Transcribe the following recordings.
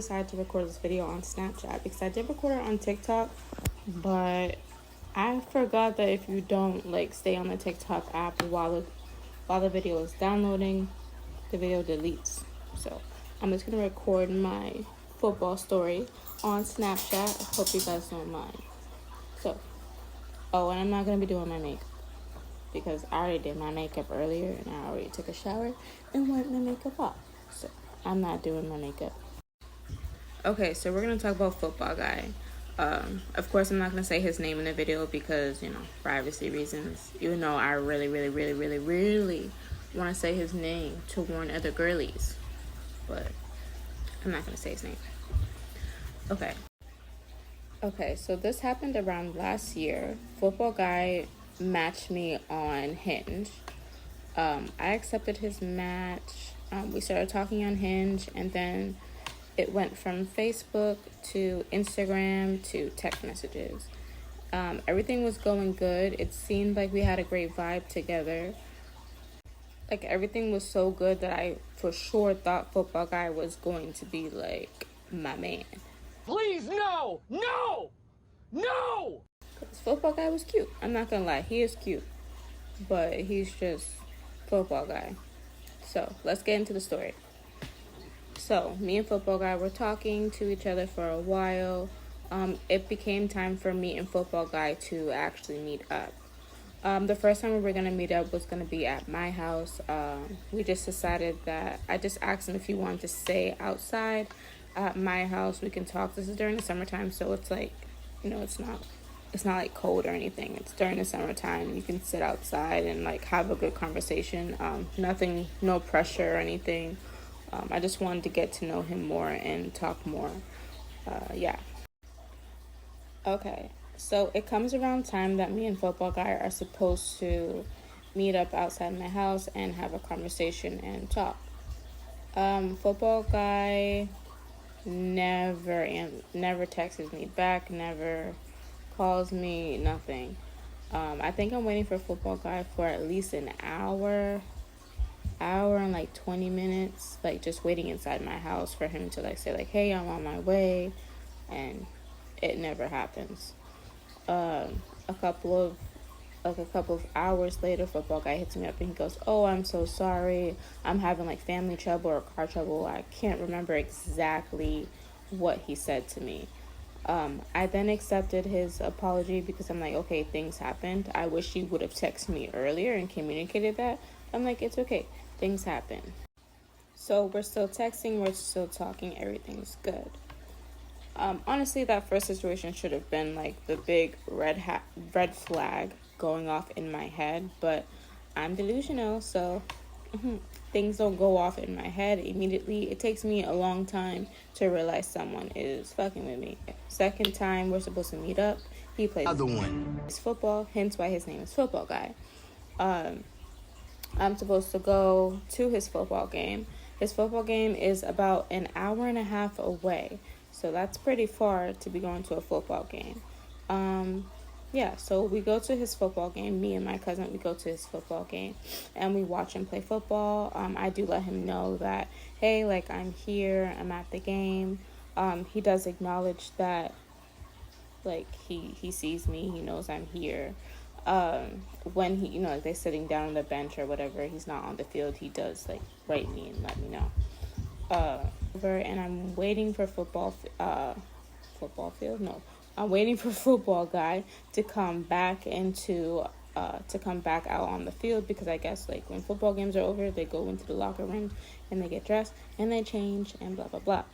decided to record this video on Snapchat because I did record it on TikTok, but I forgot that if you don't like stay on the TikTok app while the video is downloading, the video deletes. So I'm just gonna record my football story on Snapchat. I hope you guys don't mind. So, oh, and I'm not gonna be doing my makeup because I already did my makeup earlier and I already took a shower and wiped my makeup off. So I'm not doing my makeup. Okay, so we're gonna talk about football guy. Of course, I'm not gonna say his name in the video because, privacy reasons. Even though I really want to say his name to warn other girlies, but I'm not gonna say his name. Okay, so this happened around last year. Football guy matched me on Hinge. I accepted his match. We started talking on Hinge, and then it went from Facebook to Instagram to text messages. Everything was going good. It seemed like we had a great vibe together. Like, everything was so good that I for sure thought football guy was going to be like my man. Please, no! No! No! Because football guy was cute. I'm not gonna lie, he is cute, but he's just football guy. So let's get into the story. So me and football guy were talking to each other for a while. It became time for me and football guy to actually meet up. The first time we were gonna meet up was gonna be at my house. We just decided that I just asked him if he wanted to stay outside at my house. We can talk. This is during the summertime, so it's like, it's not like cold or anything. It's during the summertime. You can sit outside and like have a good conversation. Nothing, no pressure or anything. I just wanted to get to know him more and talk more. Yeah. Okay, so it comes around time that me and football guy are supposed to meet up outside my house and have a conversation and talk. Football guy never texts me back, never calls me, nothing. I think I'm waiting for football guy for at least an hour and like 20 minutes, like just waiting inside my house for him to like say like, hey, I'm on my way, and it never happens. A couple of hours later, football guy hits me up and he goes, oh, I'm so sorry, I'm having like family trouble or car trouble. I can't remember exactly what he said to me. I then accepted his apology because I'm like, okay, things happened. I wish you would have texted me earlier and communicated that. I'm like, it's okay, things happen. So we're still texting, we're still talking, everything's good. Honestly, that first situation should have been like the big red flag going off in my head, but I'm delusional, so things don't go off in my head immediately. It takes me a long time to realize someone is fucking with me. Second time we're supposed to meet up, he plays football, hence why his name is football guy. I'm supposed to go to his football game. His football game is about an hour and a half away, so that's pretty far to be going to a football game. Yeah, so we go to his football game. Me and my cousin, we go to his football game and we watch him play football. I do let him know that, hey, like, I'm here, I'm at the game. He does acknowledge that, like, he sees me, he knows I'm here. When he, like, they're sitting down on the bench or whatever, he's not on the field, he does like write me and let me know. And I'm waiting for I'm waiting for football guy to come back out on the field, because I guess like when football games are over, they go into the locker room and they get dressed and they change and blah blah blah.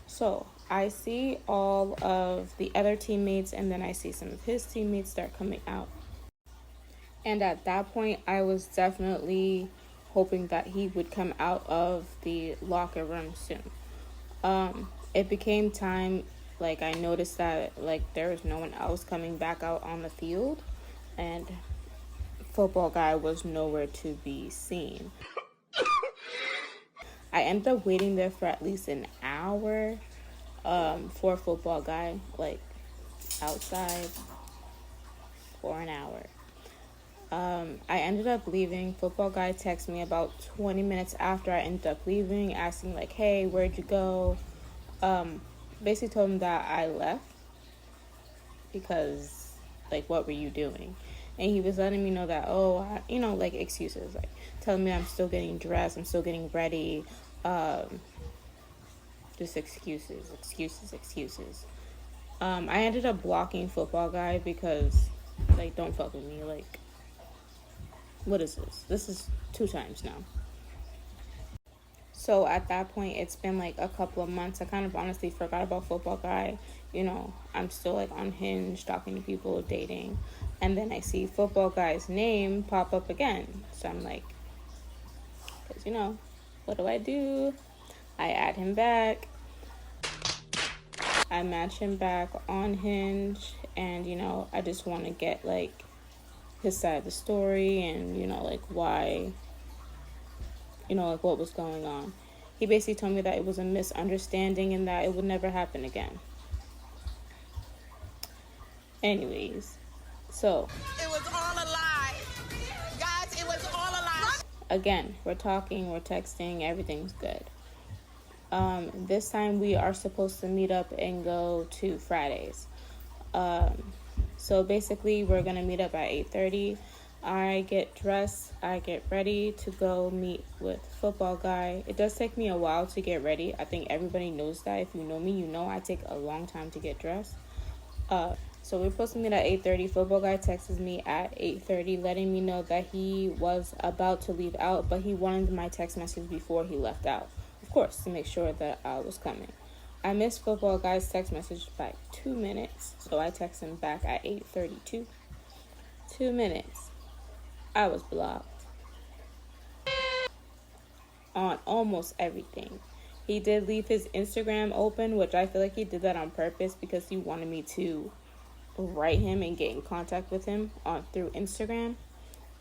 So I see all of the other teammates, and then I see some of his teammates start coming out. And at that point, I was definitely hoping that he would come out of the locker room soon. It became time, like, I noticed that, like, there was no one else coming back out on the field, and football guy was nowhere to be seen. I ended up waiting there for at least an hour, for football guy, like, outside for an hour. I ended up leaving. Football guy texted me about 20 minutes after I ended up leaving, asking like, hey, where'd you go? Basically told him that I left because, like, what were you doing? And he was letting me know that, like, excuses, like telling me I'm still getting dressed, I'm still getting ready, just excuses, excuses, excuses. I ended up blocking football guy because, like, don't fuck with me. Like, what is this? This is 2 times now. So at that point, it's been like a couple of months. I kind of honestly forgot about football guy. I'm still like on Hinge, talking to people, dating. And then I see football guy's name pop up again. So I'm like, because, what do? I add him back. I match him back on Hinge. And, I just want to get like his side of the story and, like why, like what was going on. He basically told me that it was a misunderstanding and that it would never happen again. Anyways, so it was all a lie. Guys, it was all a lie. Again, we're talking, we're texting, everything's good. This time we are supposed to meet up and go to Fridays. So basically we're gonna meet up at 8:30. I get dressed, I get ready to go meet with football guy. It does take me a while to get ready. I think everybody knows that. If you know me, you know I take a long time to get dressed. So we're supposed to meet at 8:30. Football guy texts me at 8:30, letting me know that he was about to leave out, but he wanted my text message before he left out. Of course, to make sure that I was coming. I missed football guy's text message by 2 minutes, so I text him back at 8:32. 2 minutes. I was blocked on almost everything. He did leave his Instagram open, which I feel like he did that on purpose because he wanted me to write him and get in contact with him through Instagram.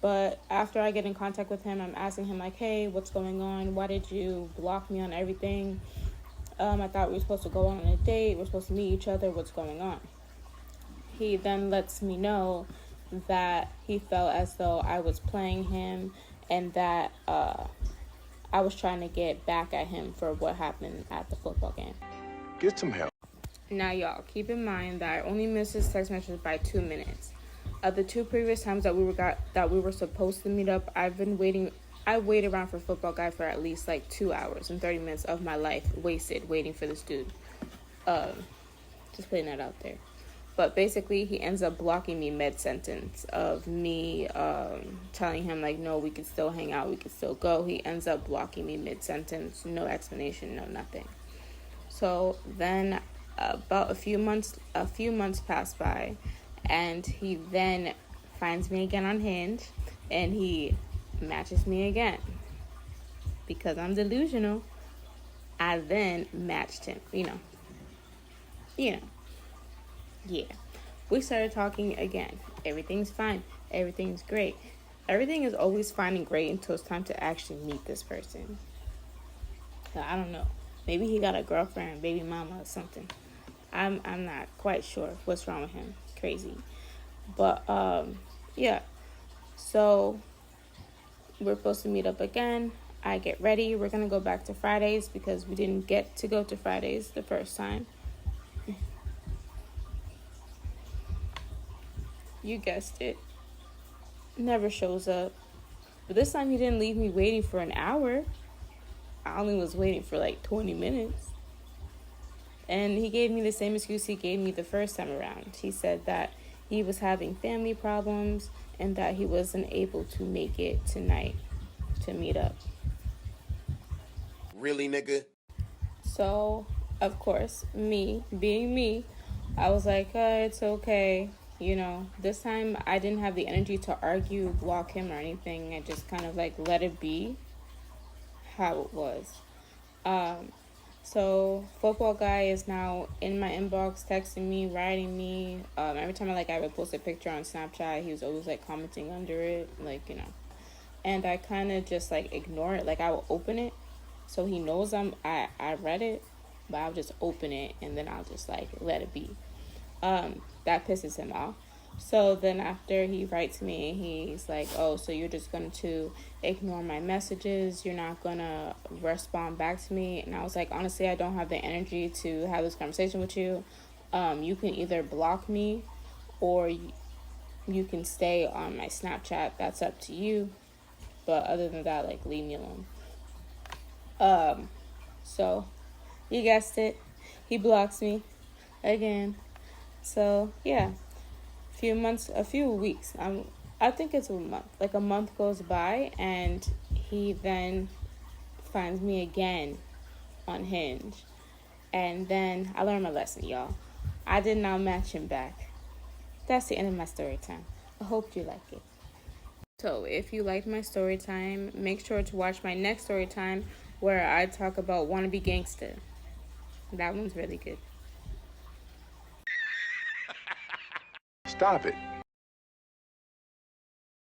But after I get in contact with him, I'm asking him like, hey, what's going on? Why did you block me on everything? I thought we were supposed to go on a date. We're supposed to meet each other. What's going on? He then lets me know that he felt as though I was playing him and that I was trying to get back at him for what happened at the football game. Get some help. Now, y'all, keep in mind that I only missed his text message by 2 minutes. The 2 previous times that we were supposed to meet up, I waited around for football guy for at least like 2 hours and 30 minutes of my life wasted waiting for this dude. Just putting that out there. But basically, he ends up blocking me mid-sentence of me telling him, like, no, we could still hang out, we could still go. He ends up blocking me mid-sentence, no explanation, no nothing. So then about a few months pass by, and he then finds me again on Hinge, and he matches me again. Because I'm delusional, I then matched him, Yeah. We started talking again. Everything's fine. Everything's great. Everything is always fine and great until it's time to actually meet this person. I don't know. Maybe he got a girlfriend, baby mama, or something. I'm not quite sure what's wrong with him. Crazy. But, yeah. So, we're supposed to meet up again. I get ready. We're going to go back to Fridays because we didn't get to go to Fridays the first time. You guessed it. Never shows up. But this time he didn't leave me waiting for an hour. I only was waiting for like 20 minutes. And he gave me the same excuse he gave me the first time around. He said that he was having family problems and that he wasn't able to make it tonight to meet up. Really, nigga? So, of course, me being me, I was like, it's okay. This time I didn't have the energy to argue, block him or anything. I just kind of like let it be how it was. So football guy is now in my inbox, texting me, writing me. Every time I would post a picture on Snapchat, he was always like commenting under it, and I kind of just like ignore it. Like I will open it so he knows I read it, but I'll just open it and then I'll just like let it be. That pisses him off. So then after he writes me, he's like, oh, so you're just going to ignore my messages? You're not going to respond back to me? And I was like, honestly, I don't have the energy to have this conversation with you. You can either block me or you can stay on my Snapchat. That's up to you. But other than that, like, leave me alone. So you guessed it. He blocks me again. So yeah, a few weeks. I think it's a month. Like a month goes by, and he then finds me again on Hinge, and then I learned my lesson, y'all. I did not match him back. That's the end of my story time. I hope you like it. So if you liked my story time, make sure to watch my next story time where I talk about wannabe gangster. That one's really good. Stop it.